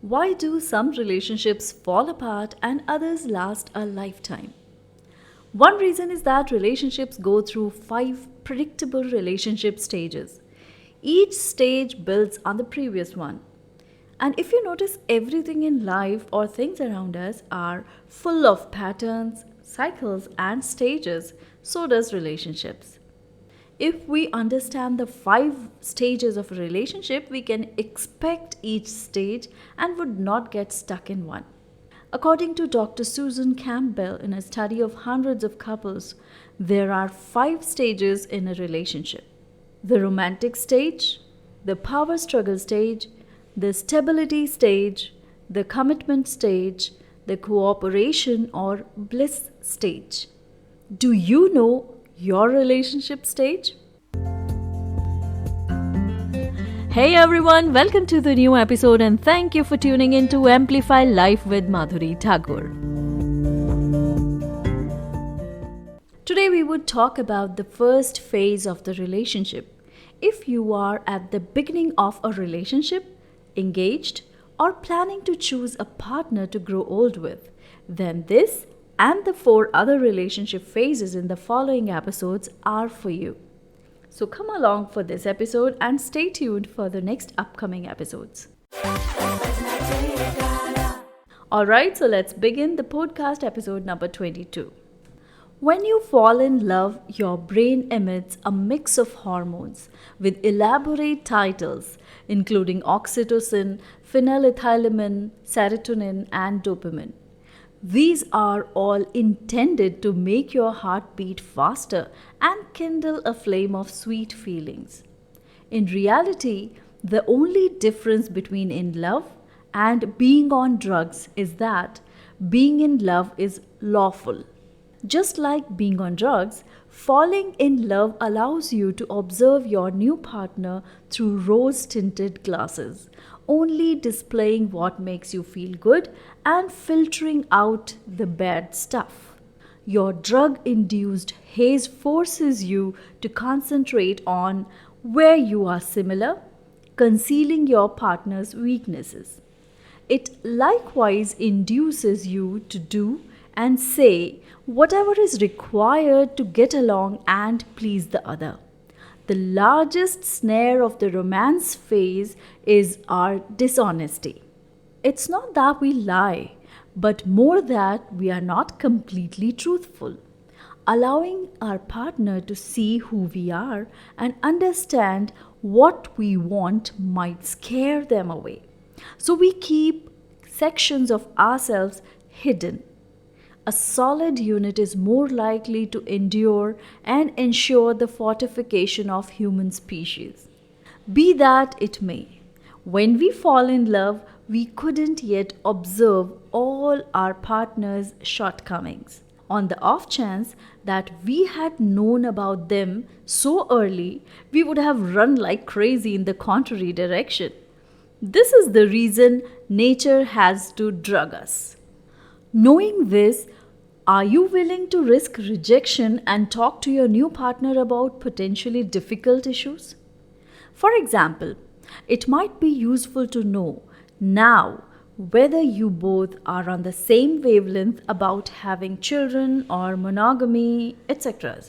Why do some relationships fall apart and others last a lifetime? One reason is that relationships go through 5 predictable relationship stages. Each stage builds on the previous one. And if you notice, everything in life or things around us are full of patterns, cycles, and stages, so does relationships. If we understand the 5 stages of a relationship, we can expect each stage and would not get stuck in one. According to Dr. Susan Campbell, in a study of hundreds of couples, there are 5 stages in a relationship: the romantic stage, the power struggle stage, the stability stage, the commitment stage, the cooperation or bliss stage. Do you know your relationship stage? Hey everyone, welcome to the new episode and thank you for tuning in to Amplify Life with Madhuri Tagore. Today we would talk about the first phase of the relationship. If you are at the beginning of a relationship, engaged, or planning to choose a partner to grow old with, then this and the 4 other relationship phases in the following episodes are for you. So come along for this episode and stay tuned for the next upcoming episodes. Alright, so let's begin the podcast episode number 22. When you fall in love, your brain emits a mix of hormones with elaborate titles including oxytocin, phenylethylamine, serotonin, and dopamine. These are all intended to make your heart beat faster and kindle a flame of sweet feelings. In reality, the only difference between in love and being on drugs is that being in love is lawful. Just like being on drugs, falling in love allows you to observe your new partner through rose-tinted glasses, only displaying what makes you feel good and filtering out the bad stuff. Your drug-induced haze forces you to concentrate on where you are similar, concealing your partner's weaknesses. It likewise induces you to do and say whatever is required to get along and please the other. The largest snare of the romance phase is our dishonesty. It's not that we lie, but more that we are not completely truthful. Allowing our partner to see who we are and understand what we want might scare them away. So we keep sections of ourselves hidden. A solid unit is more likely to endure and ensure the fortification of human species. Be that it may, when we fall in love, we couldn't yet observe all our partner's shortcomings. On the off chance that we had known about them so early, we would have run like crazy in the contrary direction. This is the reason nature has to drug us. Knowing this, are you willing to risk rejection and talk to your new partner about potentially difficult issues? For example, it might be useful to know now whether you both are on the same wavelength about having children or monogamy, etc.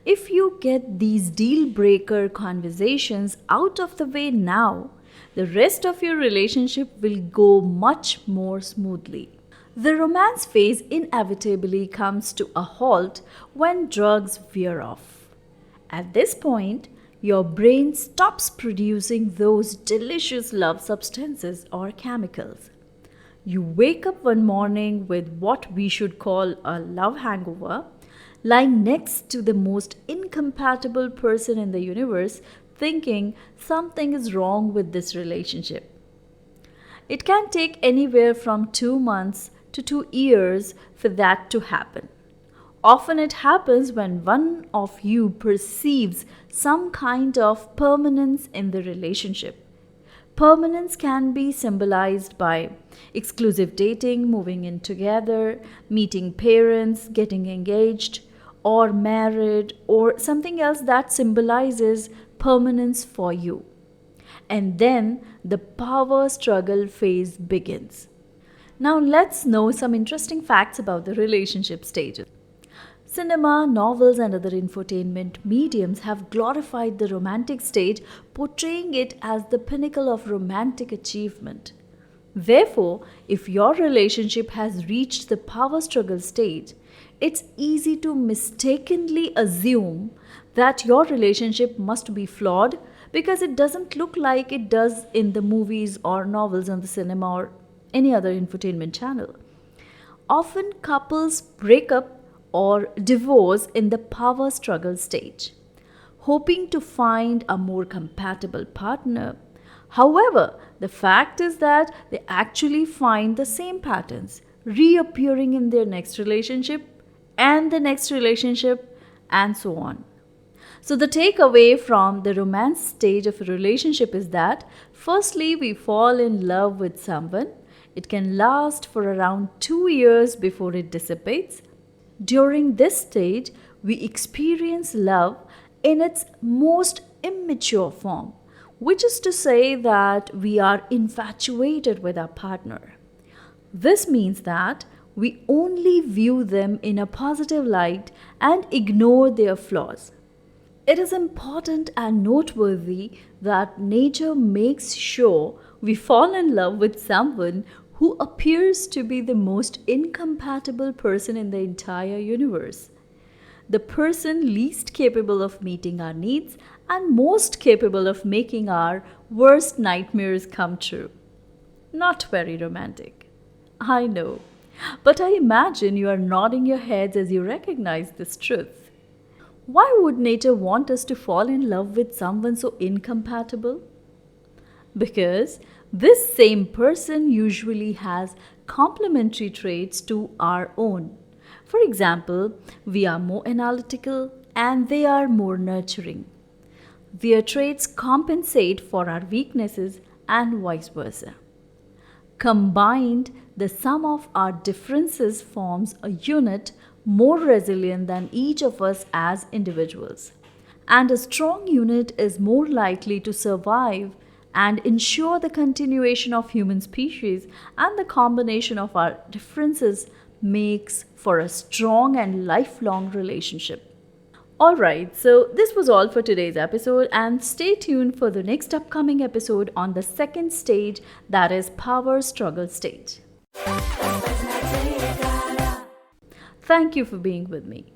If you get these deal breaker conversations out of the way now, the rest of your relationship will go much more smoothly. The romance phase inevitably comes to a halt when drugs wear off. At this point, your brain stops producing those delicious love substances or chemicals. You wake up one morning with what we should call a love hangover, lying next to the most incompatible person in the universe, thinking something is wrong with this relationship. It can take anywhere from 2 months to 2 years for that to happen. Often it happens when one of you perceives some kind of permanence in the relationship. Permanence can be symbolized by exclusive dating, moving in together, meeting parents, getting engaged, or married, or something else that symbolizes permanence for you. And then the power struggle phase begins. Now, let's know some interesting facts about the relationship stages. Cinema, novels, and other infotainment mediums have glorified the romantic stage, portraying it as the pinnacle of romantic achievement. Therefore, if your relationship has reached the power struggle stage, it's easy to mistakenly assume that your relationship must be flawed because it doesn't look like it does in the movies or novels on the cinema or any other infotainment channel. Often, couples break up or divorce in the power struggle stage, hoping to find a more compatible partner. However, the fact is that they actually find the same patterns reappearing in their next relationship and the next relationship, and so on. So, the takeaway from the romance stage of a relationship is that firstly, we fall in love with someone. It can last for around 2 years before it dissipates. During this stage, we experience love in its most immature form, which is to say that we are infatuated with our partner. This means that we only view them in a positive light and ignore their flaws. It is important and noteworthy that nature makes sure we fall in love with someone who appears to be the most incompatible person in the entire universe. The person least capable of meeting our needs and most capable of making our worst nightmares come true. Not very romantic. I know. But I imagine you are nodding your heads as you recognize this truth. Why would nature want us to fall in love with someone so incompatible? Because this same person usually has complementary traits to our own. For example, we are more analytical and they are more nurturing. Their traits compensate for our weaknesses and vice versa. Combined, the sum of our differences forms a unit more resilient than each of us as individuals. And a strong unit is more likely to survive and ensure the continuation of human species, and the combination of our differences makes for a strong and lifelong relationship. Alright, so this was all for today's episode, and stay tuned for the next upcoming episode on the second stage, that is power struggle stage. Thank you for being with me.